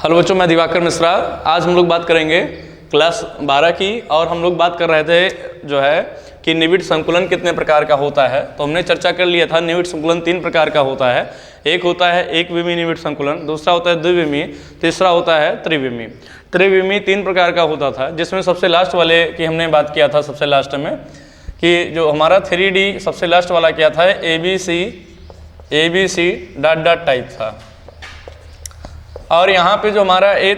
Hello बच्चों, मैं दिवाकर मिश्रा। आज हम लोग बात करेंगे क्लास 12 की, और हम लोग बात कर रहे थे जो है कि निविड संकुलन कितने प्रकार का होता है। तो हमने चर्चा कर लिया था निविड संकुलन 3 प्रकार का होता है। एक होता है एक विमीय निविड संकुलन, दूसरा होता है द्विविमीय, तीसरा होता है त्रिविमीय। त्रिविमीय 3 प्रकार का होता था, जिसमें सबसे लास्ट वाले की हमने बात किया था सबसे लास्ट में, कि जो हमारा 3D सबसे लास्ट वाला क्या था, ABC डॉट डॉट टाइप था। और यहाँ पे जो हमारा ए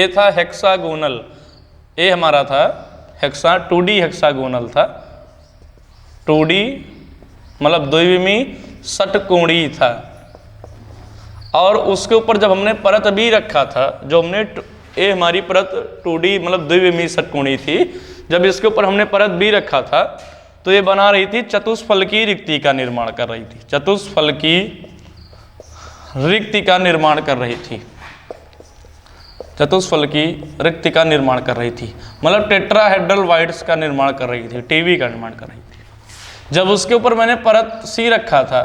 था हेक्सागोनल। ए हमारा था 2D हेक्सागोनल था। 2D मतलब द्विविमीय षटकोणीय था। और उसके ऊपर जब हमने परत बी रखा था, जो हमने ए हमारी परत 2D मतलब द्विविमीय षटकोणीय थी, जब इसके ऊपर हमने परत बी रखा था तो ये बना रही थी चतुष्फलकीय रिक्ति का निर्माण कर रही थी। चतुष्फलकीय रिक्ति का निर्माण कर रही थी। चतुष्फलकीय रिक्ति का निर्माण कर रही थी, मतलब टेट्राहेड्रल वाइड्स का निर्माण कर रही थी, टीवी का निर्माण कर रही थी। जब उसके ऊपर मैंने परत सी रखा था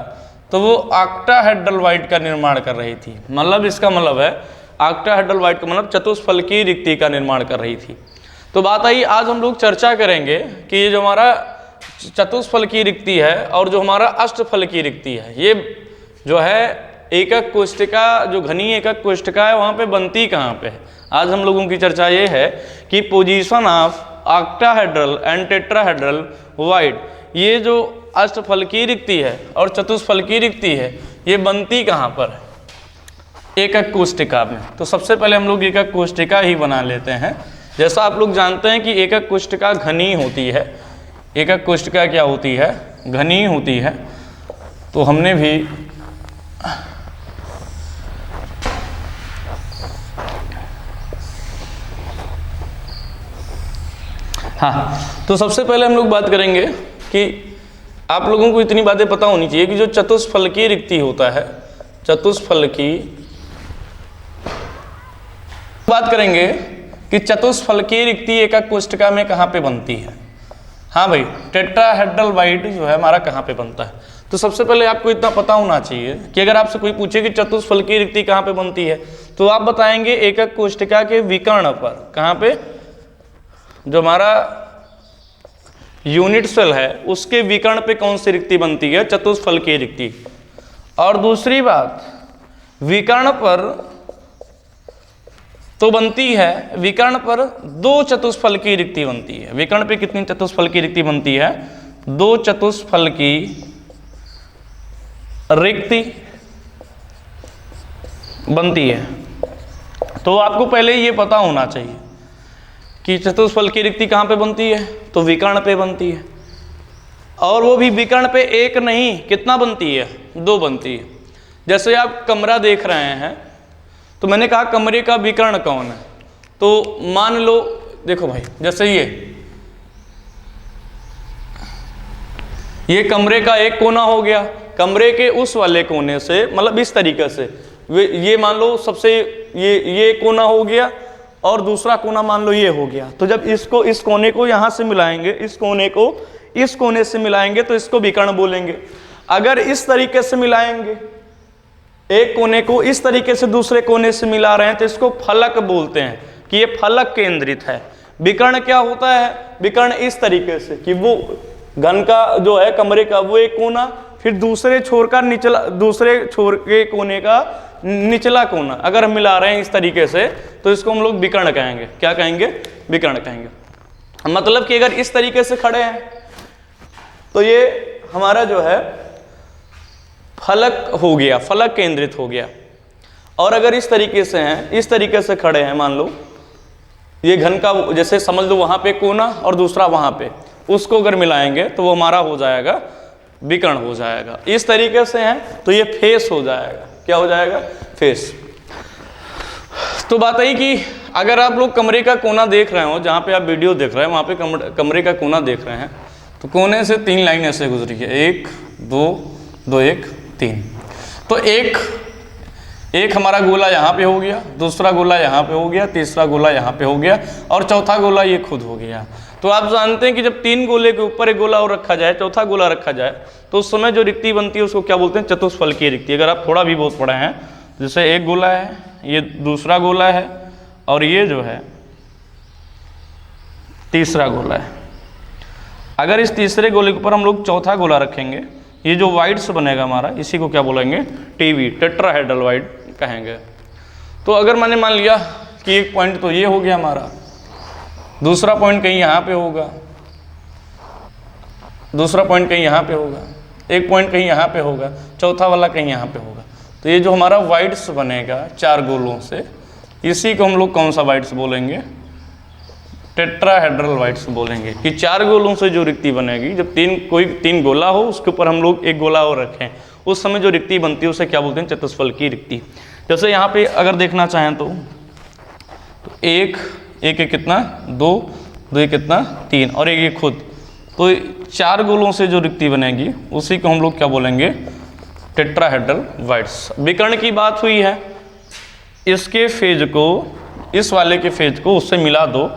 तो वो ऑक्टाहेड्रल वाइड का निर्माण कर रही थी। मतलब इसका मतलब है ऑक्टाहेड्रल वाइड का मतलब चतुष्फलकीय रिक्ति का निर्माण कर रही थी। तो बात आई, आज हम लोग चर्चा करेंगे कि ये जो हमारा चतुष्फलकीय रिक्ति है और जो हमारा अष्टफलकीय रिक्ति है, ये जो है एकक कोष्ठिका, जो घनी एकक कोष्ठिका है, वहाँ पे बनती कहाँ पे है। आज हम लोगों की चर्चा ये है कि position of octahedral and tetrahedral void, ये जो अष्टफलकीय रिक्ति है और चतुष्फलकीय रिक्ति है, ये बनती कहाँ पर है, एकक कोष्ठिका में। तो सबसे पहले हम लोग एकक कोष्ठिका ही बना लेते हैं। जैसा आप लोग जानते हैं कि एकक कोष्ठिका घनी होती है। एकक कोष्ठिका क्या होती है? घनी होती है। तो हमने भी तो सबसे पहले हम लोग बात करेंगे कि आप लोगों को इतनी बातें पता होनी चाहिए कि जो चतुष्फलकीय रिक्ति होता है, चतुष्फलकीय, बात करेंगे कि चतुष्फलकीय रिक्ति एकक कोष्ठिका में कहाँ पे बनती है। हाँ भाई, टेट्राहेड्रल वाइड जो है हमारा कहाँ पे बनता है। तो सबसे पहले आपको इतना पता होना चाहिए कि अगर आपसे कोई पूछे कि चतुष्फलकीय रिक्ति कहाँ पे बनती है, तो आप बताएंगे एकक कोष्ठिका के विकर्ण पर। कहाँ पे? जो हमारा यूनिट सेल है उसके विकर्ण पे कौन सी रिक्ति बनती है? चतुष्फलकीय रिक्ति। और दूसरी बात, विकर्ण पर तो बनती है, विकर्ण पर 2 चतुष्फलकीय रिक्ति बनती है। विकर्ण पे कितनी चतुष्फलकीय रिक्ति बनती है? 2 चतुष्फलकीय रिक्ति बनती है। तो आपको पहले ये पता होना चाहिए कि चतुष्फलकीय रिक्ति कहाँ पे बनती है, तो विकर्ण पे बनती है। और वो भी विकर्ण पे एक नहीं, कितना बनती है? 2 बनती है। जैसे आप कमरा देख रहे हैं, तो मैंने कहा कमरे का विकर्ण कौन है, तो मान लो, देखो भाई, जैसे ये कमरे का एक कोना हो गया, कमरे के उस वाले कोने से, मतलब इस तरीके से ये मान लो सबसे ये कोना हो गया और दूसरा कोना मान लो ये हो गया। तो जब इसको, इस कोने को यहाँ से मिलाएंगे, इस कोने को इस कोने से मिलाएंगे तो इसको विकर्ण बोलेंगे। अगर इस तरीके से मिलाएंगे, एक कोने को इस तरीके से दूसरे कोने से मिला रहे हैं, तो इसको फलक बोलते हैं कि ये फलक केंद्रित है। विकर्ण क्या होता है? विकर्ण इस तरीके से कि वो घन का जो है कमरे का वो एक कोना, फिर दूसरे छोर का निचला, दूसरे छोर के कोने का निचला कोना अगर हम मिला रहे हैं इस तरीके से, तो इसको हम लोग विकर्ण कहेंगे। क्या कहेंगे? विकर्ण कहेंगे। मतलब कि अगर इस तरीके से खड़े हैं तो ये हमारा जो है फलक हो गया, फलक केंद्रित हो गया। और अगर इस तरीके से हैं, इस तरीके से खड़े हैं, मान लो ये घन का, जैसे समझ लो वहां पे कोना और दूसरा वहां पे, उसको अगर मिलाएंगे तो वो हमारा हो जाएगा विकर्ण हो जाएगा। इस तरीके से हैं तो ये फेस हो जाएगा। क्या हो जाएगा? फेस। तो बात आई कि अगर आप लोग कमरे का कोना देख रहे हो, जहाँ पे आप वीडियो देख रहे हैं वहाँ पे कमरे का कोना देख रहे हैं, तो कोने से 3 लाइन ऐसे गुजरी है, 1 2 2 1 3। तो एक हमारा गोला यहाँ पे हो गया, दूसरा गोला यहाँ पे हो गया, तीसरा गोला यहाँ पे हो गया और चौथा गोला ये खुद हो गया। तो आप जानते हैं कि जब 3 गोले के ऊपर एक गोला और रखा जाए, चौथा गोला रखा जाए, तो उस समय जो रिक्ति बनती है उसको क्या बोलते हैं? चतुष्फलकीय रिक्ति। अगर आप थोड़ा भी बहुत पढ़े हैं, जैसे एक गोला है, ये दूसरा गोला है और ये जो है तीसरा गोला है। अगर इस तीसरे गोले के ऊपर हम लोग चौथा गोला रखेंगे, ये जो वाइड्स बनेगा हमारा, इसी को क्या बोलेंगे, टीवी, टेट्राहेड्रल वाइड कहेंगे। तो अगर मैंने मान लिया कि एक पॉइंट तो ये हो गया हमारा, दूसरा पॉइंट कहीं यहाँ पे होगा, दूसरा पॉइंट कहीं यहाँ पे होगा, एक पॉइंट कहीं यहाँ पे होगा, चौथा वाला कहीं यहाँ पे होगा, तो ये जो हमारा वाइड्स बनेगा चार गोलों से, इसी को हम लोग कौन सा वाइड्स बोलेंगे, टेट्राहेड्रल वाइड्स बोलेंगे। कि चार गोलों से जो रिक्ति बनेगी, जब तीन गोला हो उसके ऊपर हम लोग एक गोला और रखें, उस समय जो रिक्ति बनती है उसे क्या बोलते हैं, चतुष्फलकीय रिक्ति। जैसे यहाँ पे अगर देखना चाहें तो एक कितना, दो एक कितना, तीन, और एक ये खुद, तो चार गोलों से जो रिक्ति बनेगी उसी को हम लोग क्या बोलेंगे, टेट्राहेड्रल वाइड्स। विकर्ण की बात हुई है, इसके फेज को, इस वाले के फेज को उससे मिला दो।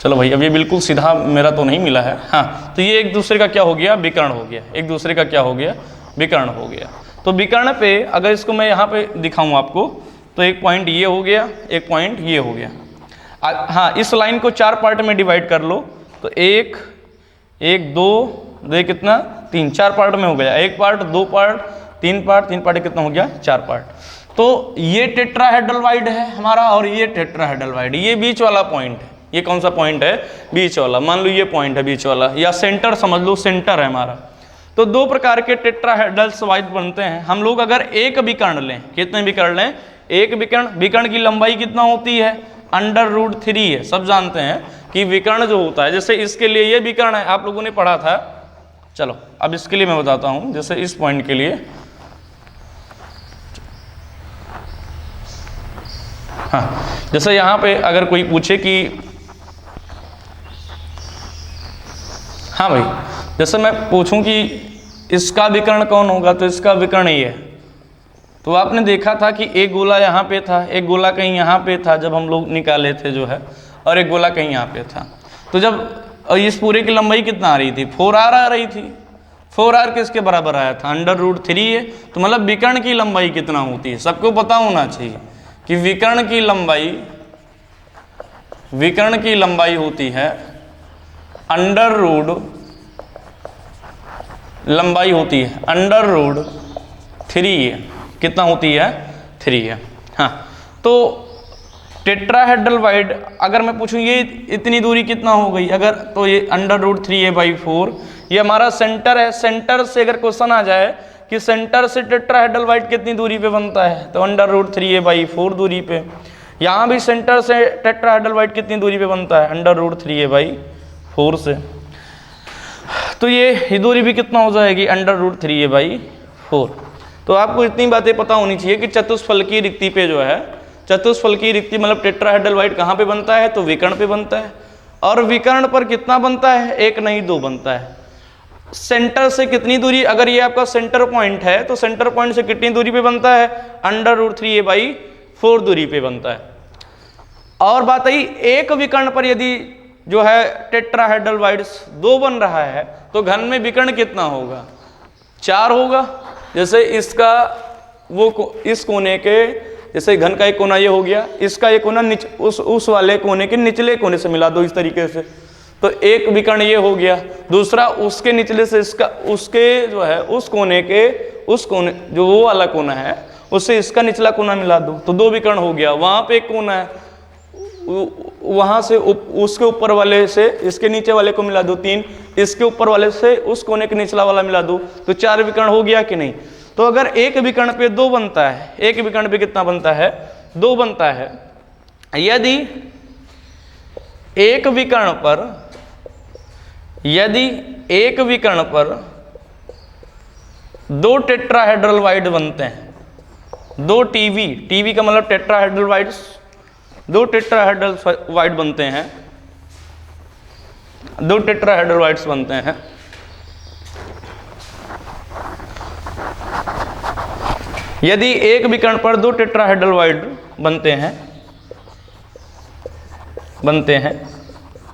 चलो भाई, अब ये बिल्कुल सीधा मेरा तो नहीं मिला है, हाँ, तो ये एक दूसरे का क्या हो गया, विकर्ण हो गया, एक दूसरे का क्या हो गया, विकर्ण हो गया। तो विकर्ण पे अगर इसको मैं यहाँ पे दिखाऊं आपको, तो एक पॉइंट ये हो गया, एक पॉइंट ये हो गया। हाँ, इस लाइन को चार पार्ट में डिवाइड कर लो, तो एक दो कितना, तीन, चार पार्ट में हो गया, एक पार्ट, दो पार्ट, तीन पार्ट, कितना हो गया, चार पार्ट। तो ये टेट्राहेड्रल वाइड है हमारा और ये टेट्राहेड्रल वाइड, ये बीच वाला पॉइंट है। ये कौन सा पॉइंट है, बीच वाला, मान लो ये पॉइंट है बीच वाला, या सेंटर समझ लो, सेंटर है हमारा। तो दो प्रकार के टेट्राहेड्रल्स वाइड बनते हैं। हम लोग अगर एक विकर्ण लें, कितने विकर्ण लें, एक विकर्ण की लंबाई कितना होती है, √3 है। सब जानते हैं कि विकर्ण जो होता है, जैसे इसके लिए ये विकर्ण है, आप लोगों ने पढ़ा था। चलो अब इसके लिए मैं बताता हूं, जैसे इस पॉइंट के लिए, हाँ, जैसे यहां पे अगर कोई पूछे कि, हाँ भाई, जैसे मैं पूछूं कि इसका विकर्ण कौन होगा, तो इसका विकर्ण ये है। तो आपने देखा था कि एक गोला यहाँ पे था, एक गोला कहीं यहाँ पे था जब हम लोग निकाले थे जो है, और एक गोला कहीं यहाँ पे था। तो जब इस पूरे की लंबाई कितना आ रही थी, 4r आ रही थी। 4r किसके बराबर आया था, √3 है। तो मतलब विकर्ण की लंबाई कितना होती है, सबको पता होना चाहिए कि विकर्ण की लंबाई होती है लंबाई होती है √3 है। कितना होती है, 3 है। हाँ, तो टेट्राहेड्रल वाइड अगर मैं पूछूं ये इतनी दूरी कितना हो गई, अगर तो ये √3a/4, ये हमारा सेंटर है। सेंटर से अगर क्वेश्चन आ जाए कि सेंटर से टेट्राहेड्रल वाइड कितनी दूरी पे बनता है, तो √3a/4 दूरी पे। यहाँ भी सेंटर से टेट्राहेड्रल वाइड कितनी दूरी पे बनता है, √3a/4 से। तो ये दूरी भी कितना हो जाएगी, √3a/4। तो आपको इतनी बातें पता होनी चाहिए कि चतुष्फलकीय रिक्ति पे जो है, चतुष्फलकीय रिक्ति मतलब टेट्राहेड्रल वाइड कहाँ पे बनता है, तो विकर्ण पे बनता है। और विकर्ण पर कितना बनता है, एक नहीं दो बनता है। सेंटर से कितनी दूरी, अगर ये आपका सेंटर पॉइंट है तो सेंटर पॉइंट से कितनी दूरी पे बनता है, √3a/4 दूरी पे बनता है। और बात आई एक विकर्ण पर यदि जो है टेट्राहेड्रल वाइड्स 2 बन रहा है, तो घन में विकर्ण कितना होगा, 4 होगा। जैसे इसका इस कोने के, जैसे घन का एक कोना ये हो गया, इसका एक कोना उस वाले कोने के निचले कोने से मिला दो इस तरीके से, तो एक विकर्ण ये हो गया। दूसरा उसके निचले से इसका, उसके जो है उस कोने के, उस कोने जो वो वाला कोना है उससे इसका निचला कोना मिला दो, तो 2 विकर्ण हो गया। वहां पे एक कोना है, वहां से उसके ऊपर वाले से इसके नीचे वाले को मिला दो, 3, इसके ऊपर वाले से उस कोने के निचला वाला मिला दो, तो 4 विकर्ण हो गया कि नहीं। तो अगर एक विकर्ण पे 2 बनता है, एक विकर्ण पे कितना बनता है, 2 बनता है। यदि एक विकर्ण पर 2 टेट्राहेड्रल वाइड बनते हैं, 2 टीवी का मतलब टेट्राहेड्रल वाइड्स, 2 टेट्राहेड्रल वाइड बनते हैं, 2 टेट्राहेड्रल वाइड्स बनते हैं। यदि एक विकर्ण पर 2 टेट्राहेड्रल वाइड बनते हैं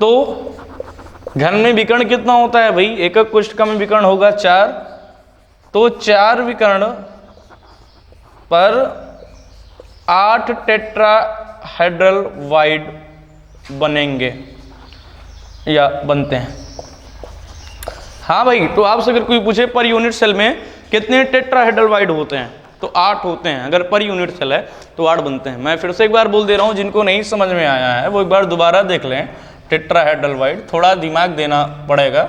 तो घन में विकर्ण कितना होता है भाई, एकक कोष्ठक में विकर्ण होगा 4, तो 4 विकर्ण पर 8 टेट्राहेड्रल वाइड बनेंगे या बनते हैं। हाँ भाई, तो आपसे अगर कोई पूछे पर यूनिट सेल में कितने टेट्राहेड्रल वाइड होते हैं, तो 8 होते हैं। अगर पर यूनिट सेल है तो 8 बनते हैं। मैं फिर से एक बार बोल दे रहा हूँ, जिनको नहीं समझ में आया है वो एक बार दोबारा देख लें। टेट्राहेड्रल वाइड, थोड़ा दिमाग देना पड़ेगा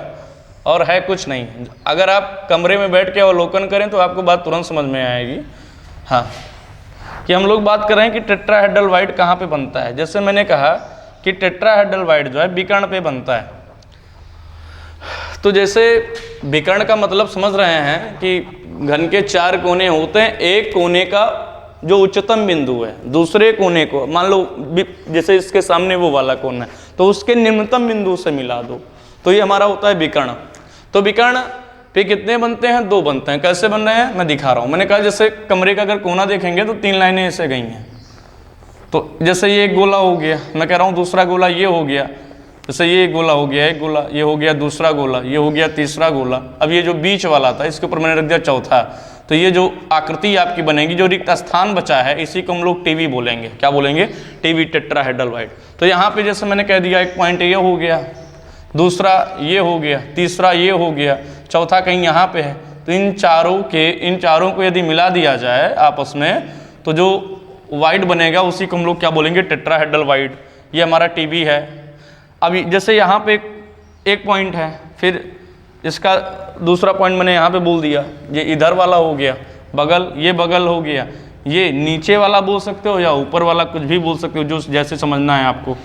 और है कुछ नहीं। अगर आप कमरे में बैठ के अवलोकन करें तो आपको बात तुरंत समझ में आएगी। हाँ, कि हम लोग बात कर रहे हैं कि टेट्राहेड्रल वाइड कहाँ पे बनता है। जैसे मैंने कहा कि टेट्राहेड्रल वाइड जो है विकर्ण पे बनता है। तो जैसे विकर्ण का मतलब समझ रहे हैं कि घन के 4 कोने होते हैं। एक कोने का जो उच्चतम बिंदु है दूसरे कोने को, मान लो जैसे इसके सामने वो वाला कोना है, तो उसके निम्नतम बिंदु से मिला दो, तो ये हमारा होता है विकर्ण। तो विकर्ण पे कितने बनते हैं? 2 बनते हैं। कैसे बन रहे हैं मैं दिखा रहा हूँ। मैंने कहा जैसे कमरे का अगर कोना देखेंगे तो 3 लाइनें ऐसे गई हैं। तो जैसे ये एक गोला हो गया, मैं कह रहा हूँ दूसरा गोला ये हो गया। जैसे ये एक गोला हो गया, एक गोला ये हो गया, दूसरा गोला ये हो गया, तीसरा गोला। अब ये जो बीच वाला था इसके ऊपर मैंने रख दिया चौथा। तो ये जो आकृति आपकी बनेगी, जो रिक्त स्थान बचा है, इसी को हम लोग टीवी बोलेंगे। क्या बोलेंगे? TV, tetrahedral void. तो यहाँ पे जैसे मैंने कह दिया एक पॉइंट ये हो गया, दूसरा ये हो गया, तीसरा ये हो गया, चौथा कहीं यहाँ पे है। तो इन चारों को यदि मिला दिया जाए आपस में तो जो वाइड बनेगा उसी को हम लोग क्या बोलेंगे? Tetrahedral void. ये हमारा टीवी है। अभी जैसे यहाँ पे एक पॉइंट है, फिर इसका दूसरा पॉइंट मैंने यहाँ पे बोल दिया, ये इधर वाला हो गया, बगल, ये बगल हो गया, ये नीचे वाला बोल सकते हो या ऊपर वाला, कुछ भी बोल सकते हो जो जैसे समझना है आपको।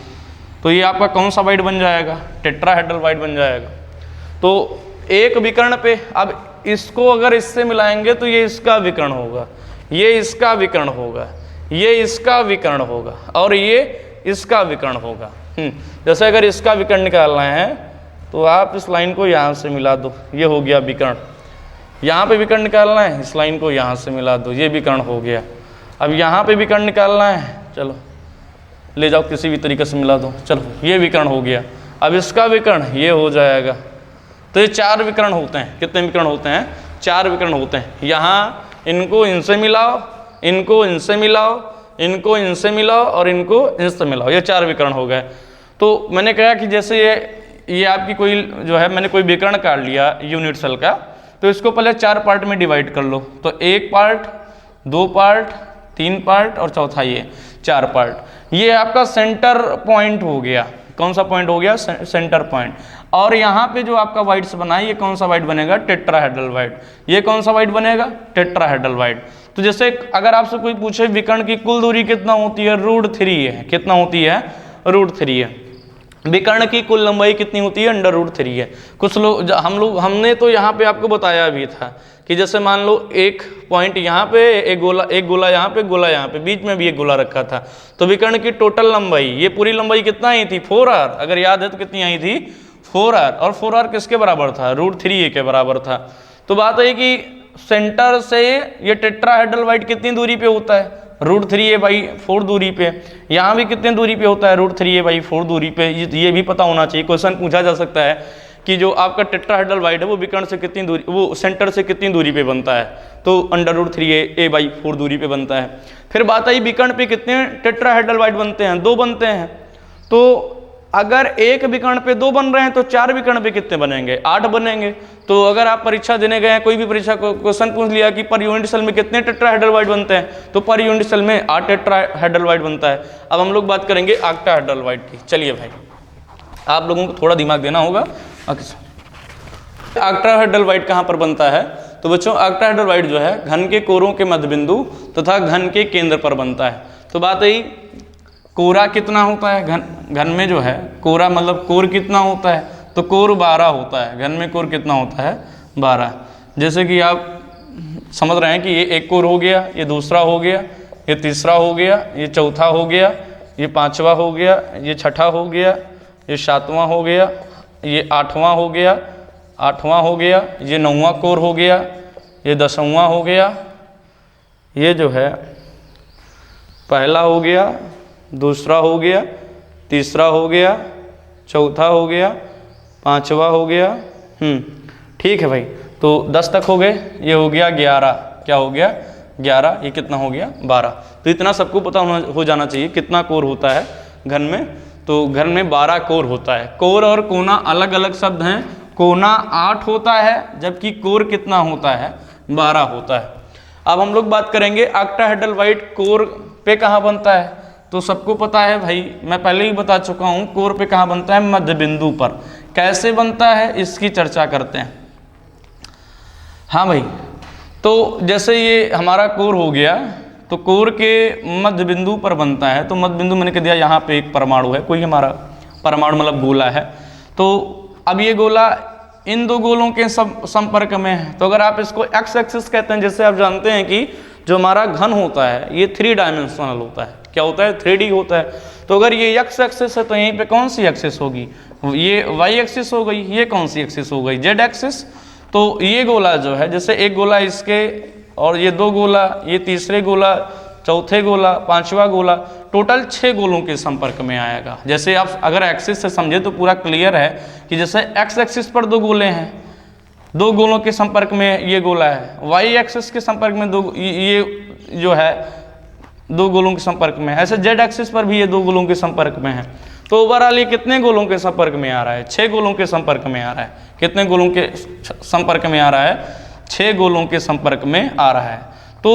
तो ये आपका कौन सा वाइड बन जाएगा? टेट्राहेड्रल वाइड बन जाएगा। तो एक विकर्ण पे, अब इसको अगर इससे मिलाएंगे तो ये इसका विकर्ण होगा, ये इसका विकर्ण होगा, ये इसका विकर्ण होगा और ये इसका विकर्ण होगा। जैसे अगर इसका विकर्ण निकालना है तो आप इस लाइन को यहाँ से मिला दो, ये हो गया विकर्ण। यहाँ पे विकर्ण निकालना है, इस लाइन को यहाँ से मिला दो, ये विकर्ण हो गया। अब यहाँ पे विकर्ण निकालना है, चलो ले जाओ किसी भी तरीके से मिला दो, चलो ये विकर्ण हो गया। अब इसका विकर्ण ये हो जाएगा। तो ये 4 विकर्ण होते हैं। कितने विकर्ण होते हैं? 4 विकर्ण होते हैं। यहाँ इनको इनसे मिलाओ, इनको इनसे मिलाओ, इनको इनसे मिलाओ और इनको इनसे मिलाओ, ये 4 विकर्ण हो गए। तो मैंने कहा कि जैसे ये आपकी कोई जो है, मैंने कोई विकर्ण काट लिया यूनिट सेल का, तो इसको पहले 4 पार्ट में डिवाइड कर लो। तो 1 पार्ट, 2 पार्ट, 3 पार्ट और चौथा ये 4 पार्ट। ये आपका सेंटर पॉइंट हो गया। कौन सा पॉइंट हो गया? Centre point. और यहाँ पे जो आपका वाइड से बना है, ये कौन सा वाइड बनेगा? Tetrahedral void. ये कौन सा वाइड बनेगा? Tetrahedral void. तो जैसे अगर आपसे कोई पूछे विकर्ण की कुल दूरी कितना होती है? √3 है। कितना होती है? √3 है। विकर्ण की कुल लंबाई कितनी होती है? √3 है। कुछ लोग हमने तो यहाँ पे आपको बताया भी था कि जैसे मान लो एक पॉइंट यहाँ पे, एक गोला यहाँ पे, गोला यहाँ पे, बीच में भी एक गोला रखा था। तो विकर्ण की टोटल लंबाई, ये पूरी लंबाई कितना आई थी? 4r। अगर याद है तो कितनी आई थी? 4r। और 4r किसके बराबर था? √3a के बराबर था। तो बात है कि सेंटर से ये टेट्राहेड्रल वाइड कितनी दूरी पे होता है? √3a/4 दूरी पे। यहाँ भी कितने दूरी पे होता है? √3a/4 दूरी पे। ये भी पता होना चाहिए। क्वेश्चन पूछा जा सकता है कि जो आपका टेट्राहेड्रल वाइड है वो विकर्ण से कितनी दूरी, वो सेंटर से कितनी दूरी पे बनता है? तो √3a/4 दूरी पे बनता है। फिर बात आई विकर्ण पे कितने टेट्राहेड्रल वाइड बनते हैं? 2 बनते हैं। तो अगर एक विकर्ण पे 2 बन रहे हैं तो 4 विकर्ण पे कितने बनेंगे? 8 बनेंगे। तो अगर आप परीक्षा देने गए हैं, कोई भी परीक्षा को क्वेश्चन पूछ लिया कि पर यूनिट सेल में कितने टेट्राहेड्रल वाइड बनते हैं, तो पर यूनिट सेल में 8 टेट्राहेड्रल वाइड बनता है। अब हम लोग बात करेंगे ऑक्टाहेड्रल वाइड की। चलिए भाई, आप लोगों को थोड़ा दिमाग देना होगा। ऑक्टाहेड्रल वाइड कहाँ पर बनता है? तो बच्चों ऑक्टाहेड्रल वाइड जो है घन के कोरों के मध्य बिंदु तथा घन के केंद्र पर बनता है। तो बात आई कोरा कितना होता है घन में जो है, कोरा मतलब कोर कितना होता है? तो कोर 12 होता है। घन में कोर कितना होता है? 12। जैसे कि आप समझ रहे हैं कि ये एक कोर हो गया, ये दूसरा हो गया, ये तीसरा हो गया, ये चौथा हो गया, ये 5वां हो गया, ये 6ठा हो गया, ये 7वां हो गया, ये 8वां हो गया, 8वां हो गया, ये 9वां कोर हो गया, ये 10वां हो गया, ये जो है पहला हो गया, दूसरा हो गया, तीसरा हो गया, चौथा हो गया, 5वां हो गया। ठीक है भाई। तो 10 तक हो गए। ये हो गया 11। क्या हो गया? 11, ये कितना हो गया 12। तो इतना सबको पता हो जाना चाहिए कितना कोर होता है घन में। तो घन में 12 कोर होता है। कोर और कोना अलग अलग शब्द हैं। कोना 8 होता है, जबकि कोर कितना होता है 12 होता है। अब हम लोग बात करेंगे ऑक्टाहेड्रल कोर पे कहाँ बनता है। तो सबको पता है भाई, मैं पहले ही बता चुका हूँ, कोर पे कहाँ बनता है, मध्य बिंदु पर। कैसे बनता है इसकी चर्चा करते हैं। हाँ भाई, तो जैसे ये हमारा कोर हो गया, तो कोर के मध्य बिंदु पर बनता है। तो मध्य बिंदु मैंने कह दिया यहाँ पे एक परमाणु है, कोई हमारा परमाणु मतलब गोला है। तो अब ये गोला इन दो गोलों के संपर्क में है। तो अगर आप इसको एक्स एक्सिस कहते हैं, जैसे आप जानते हैं कि जो हमारा घन होता है ये 3 डायमेंशनल होता है। क्या होता है, 3D होता है। तो अगर ये एक्स एक्सिस है तो यहीं पे कौन सी एक्सिस होगी, ये वाई एक्सिस हो गई। ये कौन सी एक्सिस हो गई, जेड एक्सिस। तो ये गोला जो है, जैसे एक गोला इसके और ये 2 गोला, ये तीसरे गोला, चौथे गोला, 5वां गोला, टोटल 6 गोलों के संपर्क में आएगा। जैसे आप अगर एक्सिस से समझे तो पूरा क्लियर है कि जैसे एक्स एक्सिस पर 2 गोले हैं, 2 गोलों के संपर्क में ये गोला है। वाई एक्सिस के संपर्क में ये जो है 2 गोलों के संपर्क में है। ऐसे जेड एक्सिस पर भी ये 2 गोलों के संपर्क में है। तो ओवरऑल ये कितने गोलों के संपर्क में आ रहा है, 6 गोलों के संपर्क में आ रहा है। कितने गोलों के संपर्क में आ रहा है, 6 गोलों के संपर्क में आ रहा है। तो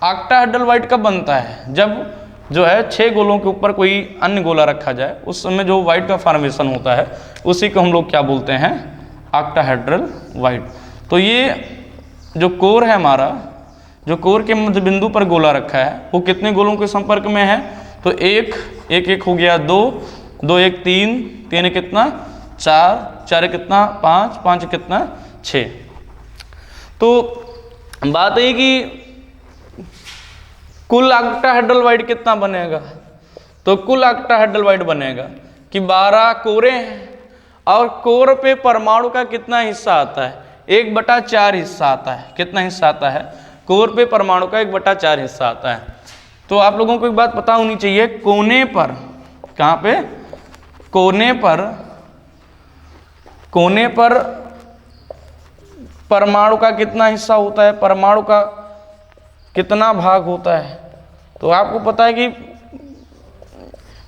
ऑक्टाहेड्रल कब बनता है, जब जो है 6 गोलों के ऊपर कोई अन्य गोला रखा जाए, उस समय जो वाइड का फॉर्मेशन होता है उसी को हम लोग क्या बोलते हैं, ऑक्टाहेड्रल वाइड। तो ये जो कोर है हमारा, जो कोर के मध्य बिंदु पर गोला रखा है, वो कितने गोलों के संपर्क में है। तो एक हो गया 2, 2 1 3, 3 कितना 4, 4 कितना 5, 5 कितना 6। तो बात है कि कुल ऑक्टाहेड्रल कितना बनेगा। तो कुल ऑक्टाहेड्रल बनेगा कि 12 कोरे हैं और कोर पे परमाणु का कितना हिस्सा आता है, 1/4 हिस्सा आता है। कितना हिस्सा आता है, कोर पे परमाणु का 1/4 हिस्सा आता है। तो आप लोगों को एक बात पता होनी चाहिए, कोने पर, कहाँ पे, कोने पर परमाणु का कितना हिस्सा होता है, परमाणु का कितना भाग होता है। तो आपको पता है कि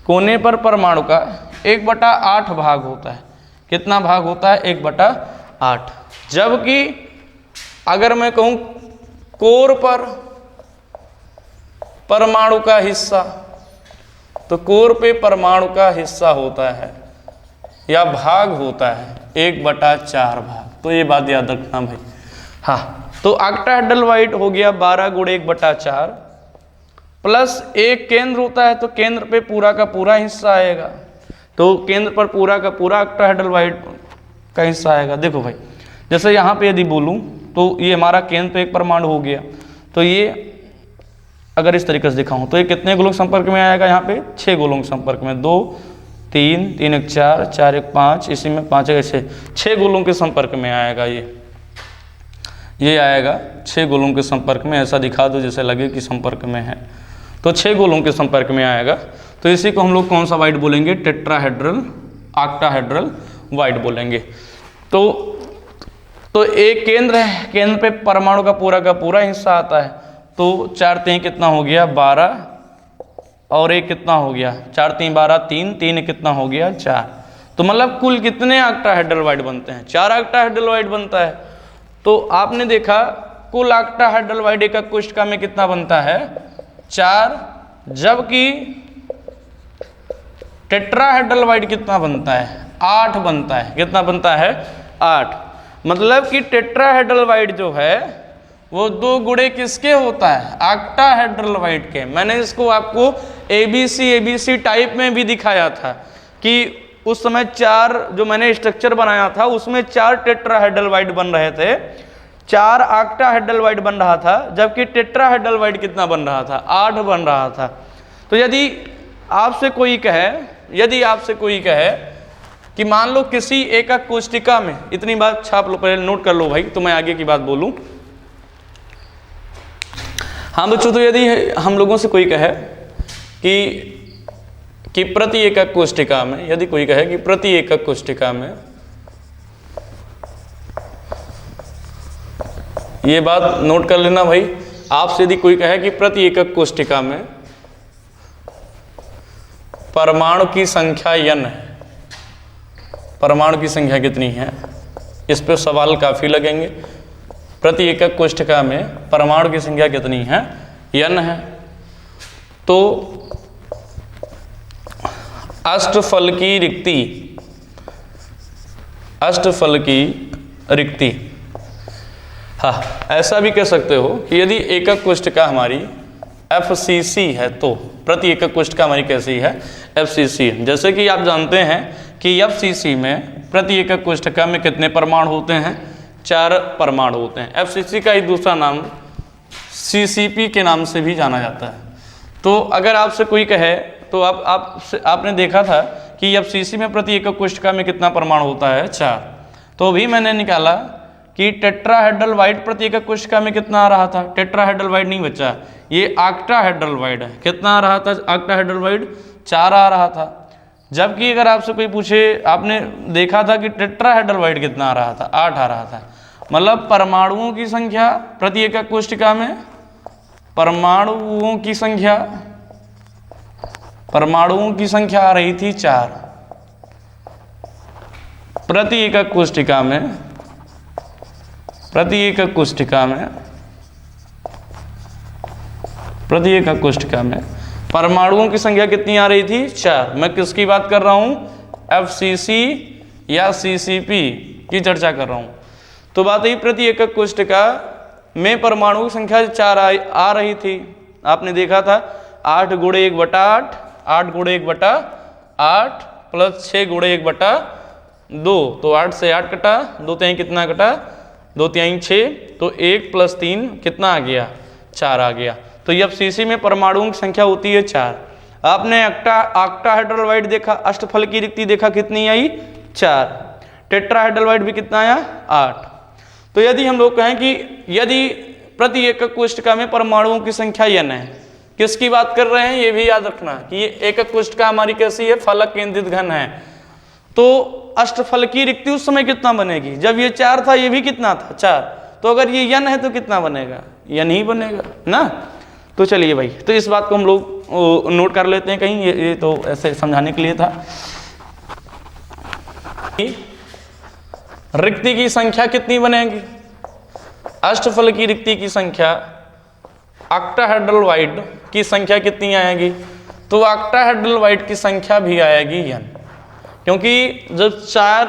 कोने पर परमाणु का 1/8 भाग होता है। कितना भाग होता है, 1/8। जबकि अगर मैं कहूँ कोर पर परमाणु का हिस्सा, तो कोर पे परमाणु का हिस्सा होता है या भाग होता है 1/4 भाग। तो ये बात याद रखना भाई। हाँ, तो ऑक्टाहेड्रल हो गया 12 × 1/4 प्लस एक केंद्र होता है, तो केंद्र पे पूरा का पूरा हिस्सा आएगा। तो केंद्र पर पूरा का पूरा ऑक्टाहेड्रल का हिस्सा आएगा। देखो भाई, जैसे यहाँ पे यदि बोलूँ तो ये हमारा केंद्र पे एक परमाणु हो गया। तो ये अगर इस तरीके से दिखाऊं तो ये कितने गोलों के संपर्क में आएगा, यहाँ पे 6 गोलों के संपर्क में, 2 3 3 1 4 4 1 5, इसी में 5 ऐसे 6 गोलों के संपर्क में आएगा। ये आएगा 6 गोलों के संपर्क में। ऐसा दिखा दो जैसे लगे कि संपर्क में है, तो 6 गोलों के संपर्क में आएगा। तो इसी को हम लोग कौन सा वाइड बोलेंगे, टेट्राहेड्रल ऑक्टाहेड्रल वाइड बोलेंगे। तो एक केंद्र है, केंद्र पे परमाणु का पूरा हिस्सा आता है। तो 4 3 कितना हो गया 12 और 1 कितना हो गया 4 3 12, 3 3 कितना हो गया 4। तो मतलब कुल कितने ऑक्टाहेड्रल बनते हैं, 4 ऑक्टाहेड्रल बनता है। तो आपने देखा कुल ऑक्टाहेड्रल एकक कोष्ठिका में कितना बनता है, 4, जबकि टेट्राहेड्रल कितना बनता है, 8 बनता है। कितना बनता है, 8। मतलब कि टेट्राहेड्रल जो है वो 2 गुणे किसके होता है, ऑक्टाहेड्रल के। मैंने इसको आपको ABC टाइप में भी दिखाया था कि उस समय 4 जो मैंने स्ट्रक्चर बनाया था उसमें 4 टेट्राहेड्रल बन रहे थे, 4 ऑक्टाहेड्रल बन रहा था, जबकि टेट्राहेड्रल कितना बन रहा था, 8 बन रहा था। तो यदि आपसे कोई कहे कि मान लो किसी एकक कोष्ठिका में, इतनी बात छाप लो, पहले नोट कर लो भाई, तो मैं आगे की बात बोलूं। हाँ बच्चों, तो यदि हम लोगों से कोई कहे कि प्रति एकक कोष्ठिका में, यदि कोई कहे कि प्रति एकक कोष्ठिका में, ये बात नोट कर लेना भाई, आपसे यदि कोई कहे कि प्रति एकक कोष्ठिका में परमाणु की संख्या n है, परमाणु की संख्या कितनी है, इस पे सवाल काफ़ी लगेंगे। प्रति एकक कोष्ठिका में परमाणु की संख्या कितनी है, n है। तो अष्टफल की रिक्ति, अष्टफल की रिक्ति, हाँ ऐसा भी कह सकते हो कि यदि एकक कोष्ठिका हमारी FCC है तो प्रति एकक कोष्ठिका हमारी कैसी है, FCC। जैसे कि आप जानते हैं कि FCC में प्रति एकक कोष्ठिका में कितने परमाणु होते हैं, 4 परमाणु होते हैं। FCC का ही दूसरा नाम CCP के नाम से भी जाना जाता है। तो अगर आपसे कोई कहे तो आपने देखा था कि FCC में प्रति एकक कोष्ठिका में कितना परमाणु होता है, 4। तो भी मैंने निकाला कि टेट्राहेड्रल प्रति एकक कोशिका में कितना आ रहा था, टेट्राहेड्रल नहीं बच्चा, ये ऑक्टाहेड्रल है। कितना आ रहा था ऑक्टाहेड्रल, 4 आ रहा था। जबकि अगर आपसे कोई पूछे, आपने देखा था कि टेट्राहेड्रल कितना आ रहा था, 8 आ रहा था। मतलब परमाणुओं की संख्या प्रति एकक कोशिका में, परमाणुओं की संख्या आ रही थी 4 प्रति एकक कोशिका में, प्रति एकक कोष्ठिका में परमाणुओं की संख्या कितनी आ रही थी, 4। मैं किसकी बात कर रहा हूं, FCC या CCP की चर्चा कर रहा हूं। तो बात यही प्रति एकक कोष्ठिका में परमाणु की संख्या 4 आ रही थी। आपने देखा था 8 गुणे 1/8, 8 गुणे 1/8 प्लस 6 गुणे 1/2। तो 8 से 8 कटा, 2 तिहाई कितना कटा, 2 तिहाई 6। तो 1 + 3 कितना आ गया, 4 आ गया। तो FCC में परमाणुओं की संख्या होती है 4। आपने ऑक्टाहेड्रल देखा, अष्टफल की रिक्ति देखा, कितनी आई, 4। टेट्राहेड्रल भी कितना आया, 8। तो यदि हम लोग कहें कि यदि प्रति एकक कोष्ठिका में परमाणुओं की संख्या n है, किसकी बात कर रहे हैं, ये भी याद रखना कि ये एकक कोष्ठिका हमारी कैसी है, फलक केंद्रित घन है। तो अष्टफल की रिक्ति उस समय कितना बनेगी, जब ये 4 था, ये भी कितना था, 4। तो अगर ये n है तो कितना बनेगा, n ही बनेगा ना। तो चलिए भाई, तो इस बात को हम लोग नोट कर लेते हैं कहीं, ये तो ऐसे समझाने के लिए था। रिक्ति की संख्या कितनी बनेगी, अष्टफल की रिक्ति की संख्या ऑक्टाहेड्रल की संख्या कितनी आएगी, तो ऑक्टाहेड्रल की संख्या भी आएगी n। क्योंकि जब 4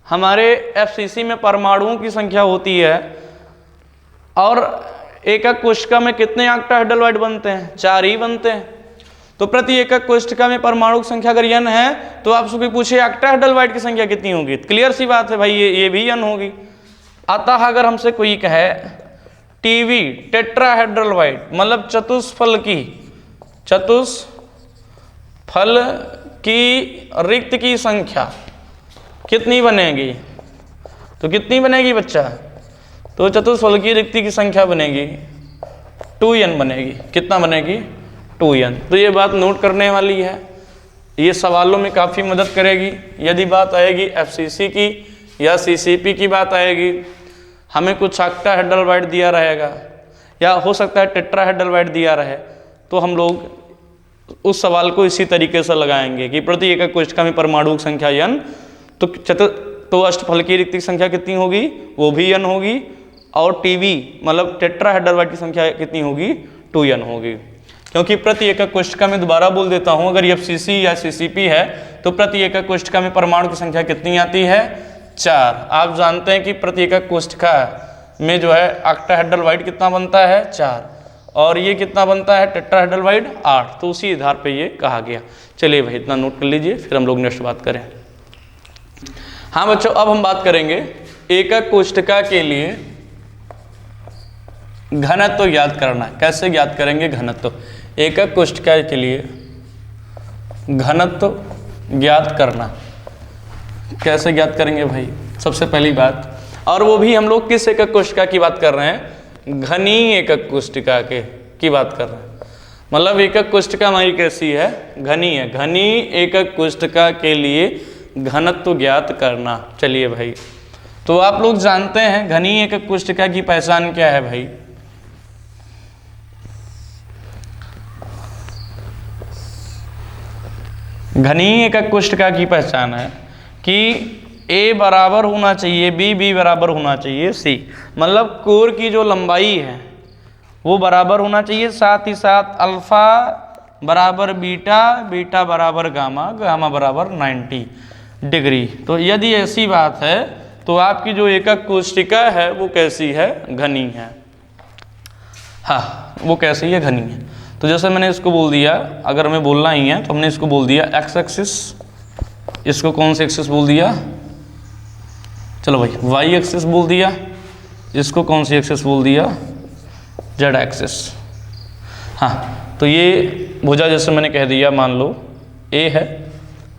हमारे FCC में परमाणुओं की संख्या होती है और एकक कोशिका में कितने ऑक्टाहेड्रल बनते हैं, 4 ही बनते हैं। तो प्रति एकक कोशिका में परमाणु की संख्या अगर n है तो आपसे कोई पूछे ऑक्टाहेड्रल की संख्या कितनी होगी, क्लियर सी बात है भाई, ये भी n होगी। अतः अगर हमसे कोई कहे TB टेट्राहेड्रल मतलब चतुष्फल की रिक्त की संख्या कितनी बनेगी, तो कितनी बनेगी बच्चा, तो चतुष्फल की रिक्ति की संख्या बनेगी 2n बनेगी। कितना बनेगी, 2n। तो ये बात नोट करने वाली है, ये सवालों में काफ़ी मदद करेगी। यदि बात आएगी FCC की या CCP की बात आएगी, हमें कुछ ऑक्टाहेड्रल दिया रहेगा या हो सकता है टेट्राहेड्रल दिया रहे, तो हम लोग उस सवाल को इसी तरीके से लगाएंगे कि प्रति एकक कोशिका में परमाणु की संख्या n, तो अष्टफल की रिक्ति की संख्या कितनी होगी, वो भी n होगी। और TB मतलब टेट्राहेड्रल की संख्या कितनी होगी, 2n होगी। क्योंकि प्रति एकक कोशिका में, दोबारा बोल देता हूं, अगर FCC या CCP है तो प्रति एकक कोशिका में परमाणु की संख्या कितनी आती है, 4। आप जानते हैं कि प्रति एकक कोशिका में जो है ऑक्टाहेड्रल कितना बनता है, 4, और ये कितना बनता है, टेट्राहेड्रल 8। तो उसी आधार पे ये कहा गया। चलिए भाई इतना नोट कर लीजिए, फिर हम लोग नेक्स्ट बात करें। हाँ बच्चों, अब हम बात करेंगे एकक कोशिका के लिए घनत्व ज्ञात करना। कैसे ज्ञात करेंगे घनत्व, एकक कोशिका के लिए घनत्व ज्ञात करना कैसे ज्ञात करेंगे भाई। सबसे पहली बात, और वो भी हम लोग किस एकक कोशिका की बात कर रहे हैं, घनी एकक कोशिका की बात कर रहे हैं। मतलब एकक कोशिका हमारी कैसी है, घनी है। घनी एकक कोशिका के लिए घनत्व ज्ञात करना। चलिए भाई, तो आप लोग जानते हैं घनी एकक कोशिका की पहचान क्या है भाई, घनी एकक कोष्ठिका की पहचान है कि ए बराबर होना चाहिए बी बराबर होना चाहिए सी, मतलब कोर की जो लंबाई है वो बराबर होना चाहिए, साथ ही साथ अल्फा बराबर बीटा, बीटा बराबर गामा, गामा बराबर 90 डिग्री। तो यदि ऐसी बात है तो आपकी जो एकक कोष्ठिका है वो कैसी है, घनी है। हाँ, वो कैसी है, घनी है। तो जैसे मैंने इसको बोल दिया, अगर हमें बोलना ही है तो हमने इसको बोल दिया एक्स एक्सिस, इसको कौन सी एक्सिस बोल दिया, चलो भाई वाई एक्सिस बोल दिया, इसको कौन सी एक्सिस बोल दिया, जेड एक्सिस। हाँ, तो ये भुजा जैसे मैंने कह दिया, मान लो ए है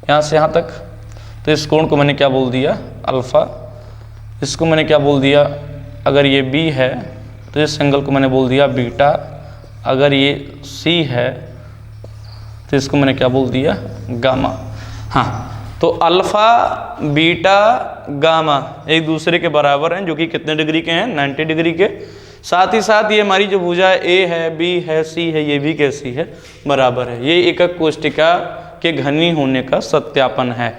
यहाँ से यहाँ तक, तो इस कोण को मैंने क्या बोल दिया, अल्फ़ा। इसको मैंने क्या बोल दिया, अगर ये बी है तो इस एंगल को मैंने बोल दिया बीटा, अगर ये सी है तो इसको मैंने क्या बोल दिया, गामा। हाँ, तो अल्फ़ा बीटा गामा एक दूसरे के बराबर हैं, जो कि कितने डिग्री के हैं, 90 डिग्री के। साथ ही साथ ये हमारी जो भुजा ए है, बी है, सी है, ये भी कैसी है, बराबर है। ये एकक कोष्ठिका के घनी होने का सत्यापन है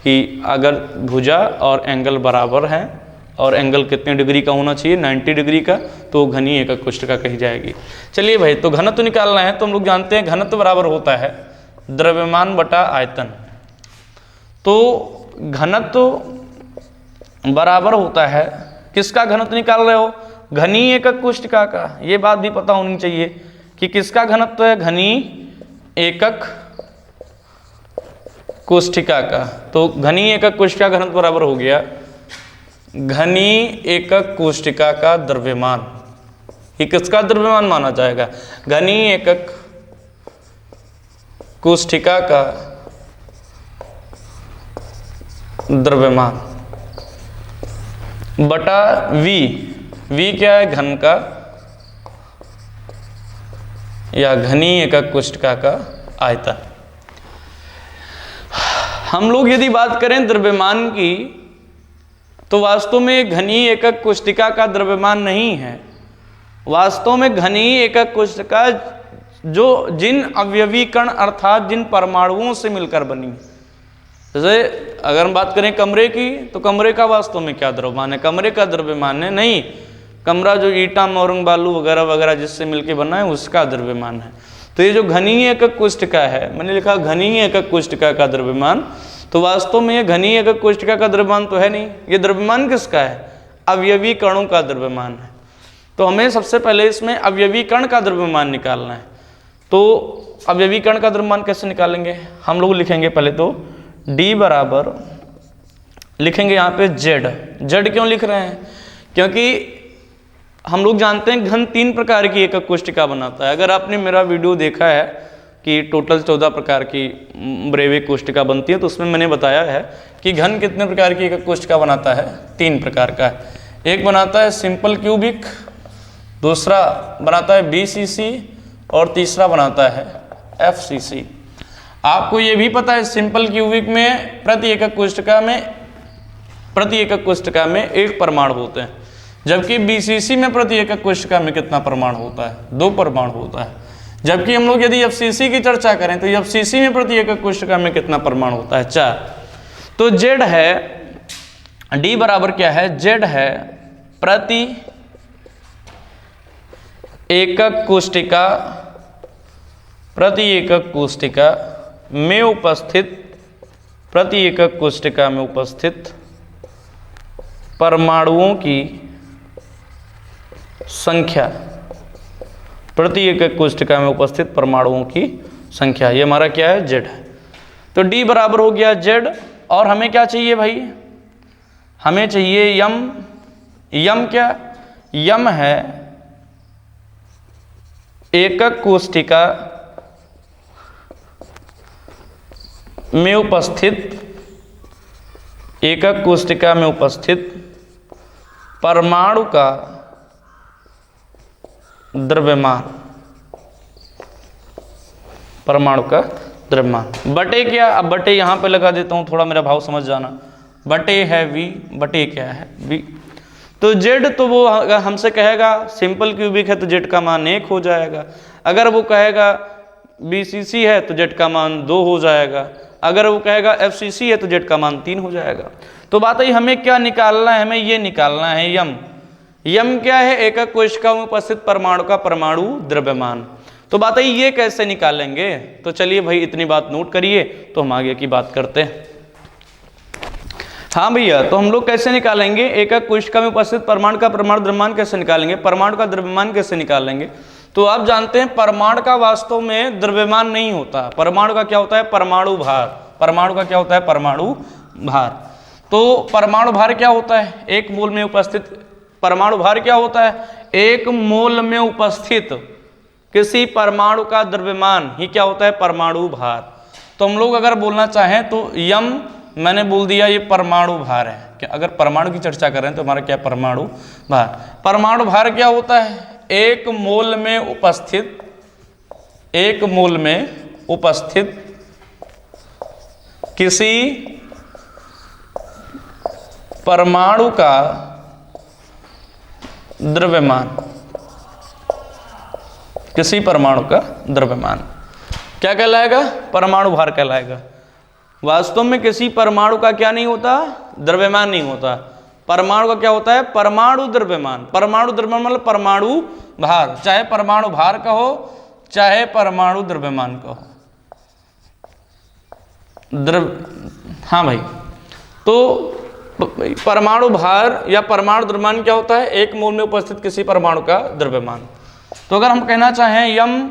कि अगर भुजा और एंगल बराबर हैं और एंगल कितने डिग्री का होना चाहिए, 90 डिग्री का, तो घनी एकक कोष्ठिका कही जाएगी। चलिए भाई, तो घनत्व निकालना है तो हम लोग जानते हैं घनत्व बराबर होता है द्रव्यमान बटा आयतन। तो घनत्व बराबर होता है, किसका घनत्व निकाल रहे हो, घनी एकक कोष्ठिका का। ये बात भी पता होनी चाहिए कि किसका घनत्व है, घनी एकक कोष्ठिका का। तो घनी एकक कोष्ठिका घनत्व बराबर हो गया घनी एकक कोष्ठिका का द्रव्यमान। ये किसका द्रव्यमान माना जाएगा, घनी एकक कोष्ठिका का द्रव्यमान बटा वी। वी क्या है, घन का या घनी एकक कोष्ठिका का आयतन। हम लोग यदि बात करें द्रव्यमान की तो वास्तव में घनी एकक कोष्ठिका का द्रव्यमान नहीं है। वास्तव में घनी एकक कोष्ठिका जो जिन अवयवी कण अर्थात जिन परमाणुओं से मिलकर बनी, जैसे अगर हम बात करें कमरे की तो कमरे का वास्तव में क्या द्रव्यमान है, कमरे का द्रव्यमान है नहीं, कमरा जो ईटा मोरंग बालू वगैरह वगैरह जिससे मिलकर बना है उसका द्रव्यमान है। तो ये जो घनी एकक कोष्ठिका है, मैंने लिखा घनी एकक कोष्ठिका का द्रव्यमान, तो वास्तव में ये घनी एकक कोष्ठिका का द्रव्यमान तो है नहीं। ये द्रव्यमान किसका है, अवयवी कणों का द्रव्यमान है। तो हमें सबसे पहले इसमें अवयवी कण का द्रव्यमान निकालना है। तो अवयवी कण का द्रव्यमान कैसे निकालेंगे, हम लोग लिखेंगे पहले तो D बराबर लिखेंगे यहाँ पे जेड। जेड क्यों लिख रहे हैं, क्योंकि हम लोग जानते हैं घन 3 प्रकार की एकक कोष्ठिका बनाता है। अगर आपने मेरा वीडियो देखा है कि टोटल 14 प्रकार की ब्रेविक कोष्ठिका बनती है, तो उसमें मैंने बताया है कि घन कितने प्रकार की एकक कोष्ठिका बनाता है, 3 प्रकार का है। एक बनाता है सिंपल क्यूबिक, दूसरा बनाता है BCC और तीसरा बनाता है FCC। आपको ये भी पता है सिंपल क्यूबिक में प्रति एकक कोष्ठिका में 1 परमाणु होते हैं, जबकि BCC में प्रति एकक कोष्ठिका में कितना परमाणु होता है, 2 परमाणु होता है। जबकि हम लोग यदि FCC की चर्चा करें तो FCC में प्रति एकक कोष्ठिका में कितना परमाणु होता है, 4। तो Z है, D बराबर क्या है, Z है प्रति एकक कोष्ठिका में उपस्थित, प्रति एकक कोष्ठिका में उपस्थित परमाणुओं की संख्या, प्रति एकक कोष्ठिका में उपस्थित परमाणुओं की संख्या, ये हमारा क्या है, Z है। तो D बराबर हो गया Z। और हमें क्या चाहिए भाई, हमें चाहिए यम। यम क्या, यम है एकक कोष्ठिका में उपस्थित, एकक कोष्ठिका में उपस्थित परमाणु का द्रव्यमान, परमाणु का द्रव्यमान बटे क्या, अब बटे यहाँ पे लगा देता हूँ, थोड़ा मेरा भाव समझ जाना। बटे है V, बटे क्या है V। तो Z तो वो अगर हमसे कहेगा सिंपल क्यूबिक है तो Z का मान 1 हो जाएगा। अगर वो कहेगा BCC है तो Z का मान 2 हो जाएगा। अगर वो कहेगा FCC है तो Z का मान 3 हो जाएगा। तो बात है हमें क्या निकालना है, हमें ये निकालना है यम। यम क्या है, एकक कोशिका में उपस्थित परमाणु का परमाणु द्रव्यमान। तो बात है ये कैसे निकालेंगे, तो चलिए भाई इतनी बात नोट करिए तो हम आगे की बात करते हैं। हाँ भैया, तो हम लोग कैसे निकालेंगे एकक कोशिका में उपस्थित परमाणु का परमाणु द्रव्यमान कैसे निकालेंगे, परमाणु का द्रव्यमान कैसे निकालेंगे। तो आप जानते हैं परमाणु का वास्तव में द्रव्यमान नहीं होता, परमाणु का क्या होता है, परमाणु भार। परमाणु का क्या होता है, परमाणु भार। तो परमाणु भार क्या होता है, एक मोल में उपस्थित, परमाणु भार क्या होता है, एक मोल में उपस्थित किसी परमाणु का द्रव्यमान ही क्या होता है, परमाणु भार। तो हम लोग अगर बोलना चाहें तो यम मैंने बोल दिया ये परमाणु भार है, कि अगर परमाणु की चर्चा कर रहे हैं तो हमारा क्या परमाणु भार। परमाणु भार क्या होता है, एक मोल में उपस्थित, एक मोल में उपस्थित किसी परमाणु का द्रव्यमान, किसी परमाणु का द्रव्यमान क्या कहलाएगा, परमाणु भार कहलाएगा। वास्तव में किसी परमाणु का क्या नहीं होता, द्रव्यमान नहीं होता। परमाणु का क्या होता है, परमाणु द्रव्यमान। परमाणु द्रव्यमान मतलब परमाणु भार, चाहे परमाणु भार कहो चाहे परमाणु द्रव्यमान कहो। हाँ भाई, तो परमाणु भार या परमाणु द्रव्यमान क्या होता है, एक मोल में उपस्थित किसी परमाणु का द्रव्यमान। तो अगर हम कहना चाहें यम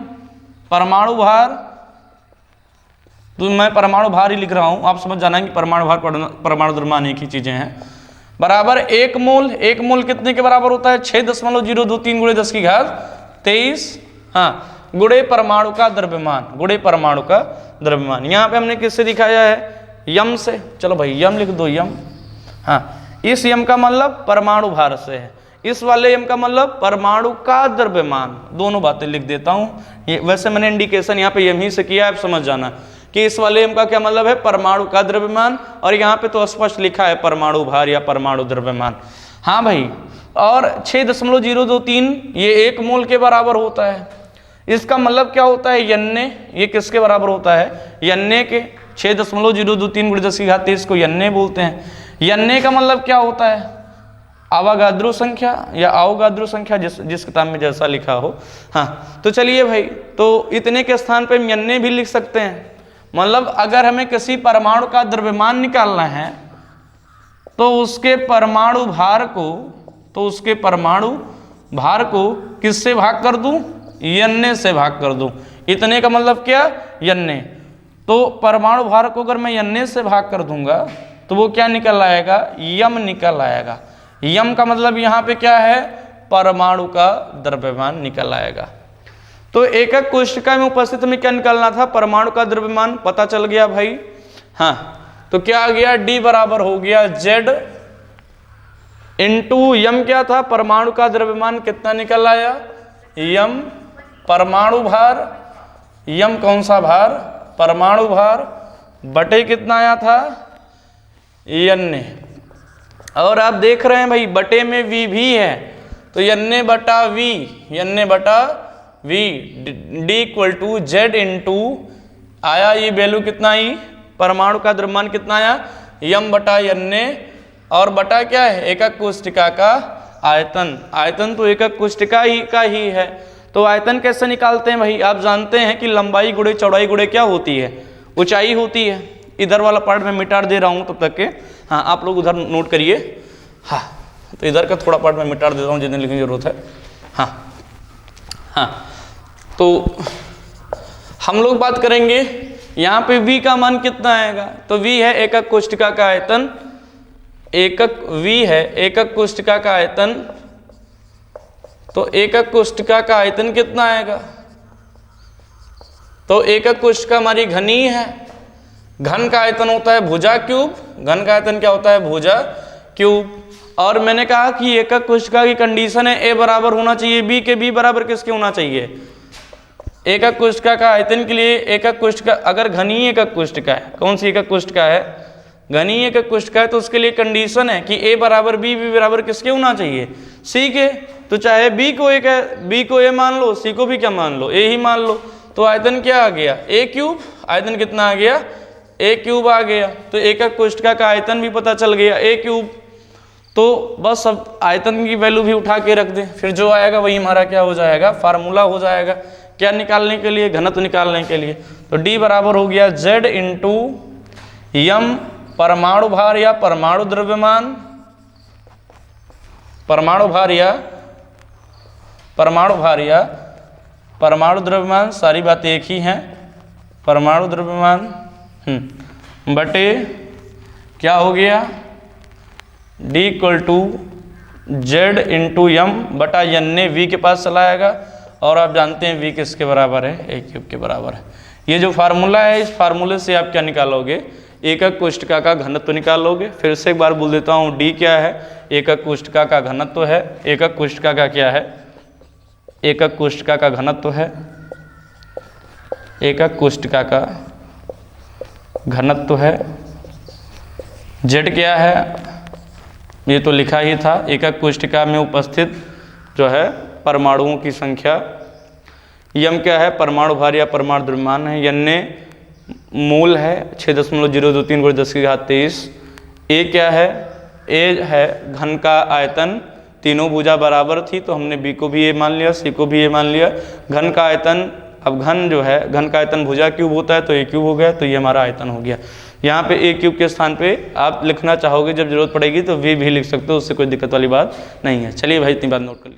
परमाणु भार, तो मैं परमाणु भार ही लिख रहा हूं, आप समझ जाना कि परमाणु भार परमाणु द्रव्यमान एक ही चीजें हैं, बराबर एक मोल। एक मोल कितने के बराबर होता है, 6.023 गुणे 10 की घात 23, हाँ, गुणे परमाणु का द्रव्यमान, गुणे परमाणु का द्रव्यमान। यहाँ पे हमने किससे दिखाया है, यम से। चलो भाई यम लिख दो, यम। हाँ, इस यम का मतलब परमाणु भार से है, इस वाले यम का मतलब परमाणु का द्रव्यमान। दोनों बातें लिख देता हूँ, ये वैसे मैंने इंडिकेशन यहाँ पे यम ही से किया, आप समझ जाना कि इस वाले यम का क्या मतलब है, परमाणु का द्रव्यमान, और यहाँ पे तो स्पष्ट लिखा है परमाणु भार या परमाणु द्रव्यमान। हाँ भाई, और 6.023 ये एक मोल के बराबर होता है। इसका मतलब क्या होता है, यन्ने, ये किसके बराबर होता है, यन्ने के। 6.023 गुणे 10 की घात 23 को यन्ने बोलते हैं। यन्ने का मतलब क्या होता है, आवागाद्रो संख्या या अवगाद्रो संख्या, जिस किताब में जैसा लिखा हो। हाँ, तो चलिए भाई, तो इतने के स्थान पे हम यन्ने भी लिख सकते हैं। मतलब अगर हमें किसी परमाणु का द्रव्यमान निकालना है तो उसके परमाणु भार को, तो उसके परमाणु भार को किससे भाग कर दूं, यन्ने से भाग कर दूं। इतने का मतलब क्या, यन्ने। तो परमाणु भार को अगर मैं यन्ने से भाग कर दूंगा तो वो क्या निकल आएगा, यम निकल आएगा। यम का मतलब यहाँ पे क्या है, परमाणु का द्रव्यमान निकल आएगा। तो एकक कोशिका में उपस्थित हमें क्या निकालना था, परमाणु का द्रव्यमान, पता चल गया भाई। हाँ, तो क्या आ गया, D बराबर हो गया Z इंटू यम क्या था, परमाणु का द्रव्यमान कितना निकल आया, यम परमाणु भार, यम कौन सा भार, परमाणु भार, बटे कितना आया था, यन्ने। और आप देख रहे हैं भाई बटे में V भी है, तो यन्ने बटा V, यन्ने बटा V, D equal to Z into आया, ये वैल्यू कितना आई, परमाणु का द्रव्यमान कितना आया, यम बटा यन्ने, और बटा क्या है, एकक कोशिका का आयतन। आयतन तो एकक कोशिका ही का ही है। तो आयतन कैसे निकालते हैं भाई, आप जानते हैं कि लंबाई गुणे चौड़ाई गुणे क्या होती है, ऊंचाई होती है। इधर वाला पार्ट मैं मिटा दे रहा हूँ तब तक के, हाँ आप लोग उधर नोट करिए। हाँ, तो इधर का थोड़ा पार्ट मैं मिटा देता हूँ जितने लिखने की जरूरत है। हाँ हाँ, तो हम लोग बात करेंगे यहाँ पे V का मान कितना आएगा, तो V है एकक कोशिका का आयतन, एकक V है एकक कोशिका का आयतन, तो एकक कोशिका का आयतन कितना आएगा, तो एकक कोशिका हमारी घनी है, घन का आयतन होता है भुजा क्यूब, घन का आयतन क्या होता है, भुजा क्यूब। और मैंने कहा कि एकक कोशिका की कंडीशन है A बराबर होना चाहिए B के, B बराबर किसके होना चाहिए, एकक कोशिका का आयतन के लिए एकक कोशिका अगर घनी एकक कोशिका है, कौन सी एकक कोशिका है, घनी एकक कोशिका है, तो उसके लिए कंडीशन है कि A बराबर B, B बराबर किसके होना चाहिए, C के। तो चाहे B को A मान लो, C को भी क्या मान लो, A ही मान लो। तो आयतन क्या आ गया, A क्यूब, आयतन कितना आ गया, ए क्यूब आ गया, तो एकक कोष्ठका का आयतन भी पता चल गया ए क्यूब। तो बस अब आयतन की वैल्यू भी उठा के रख दें, फिर जो आएगा वही हमारा क्या हो जाएगा, फार्मूला हो जाएगा। क्या निकालने के लिए, घनत्व निकालने के लिए। तो D बराबर हो गया Z इंटू यम परमाणु भार या परमाणु द्रव्यमान, परमाणु भार या परमाणु द्रव्यमान, सारी बातें एक ही हैं, परमाणु द्रव्यमान बटे क्या हो गया D equal to Z into M बटा यन ने V के पास चलाएगा, और आप जानते हैं V किसके बराबर है, ए क्यूब के बराबर है। ये जो फार्मूला है, इस फार्मूले से आप क्या निकालोगे, एकक कोष्ठका का घनत्व निकालोगे। फिर से एक बार बोल देता हूँ, D क्या है, एकक कोष्ठका का घनत्व है। एकक कोष्ठका का क्या है, एकक कोष्ठका का घनत्व है, एकक कोष्ठका का घनत्व है। Z क्या है, ये तो लिखा ही था, एकक कोष्ठका में उपस्थित जो है परमाणुओं की संख्या। यम क्या है, परमाणु भार या परमाणु द्रव्यमान है। यन ने मूल है 6.023 × 10⁻23। ए क्या है, ए है घन का आयतन, तीनों भुजा बराबर थी तो हमने बी को भी ए मान लिया, सी को भी ए मान लिया। घन का आयतन, अब घन जो है, घन का आयतन भुजा क्यूब होता है तो ए क्यूब हो गया, तो ये हमारा आयतन हो गया। यहाँ पे ए क्यूब के स्थान पे आप लिखना चाहोगे जब जरूरत पड़ेगी तो वी भी लिख सकते हो, उससे कोई दिक्कत वाली बात नहीं है। चलिए भाई, इतनी बात नोट कर लीजिए।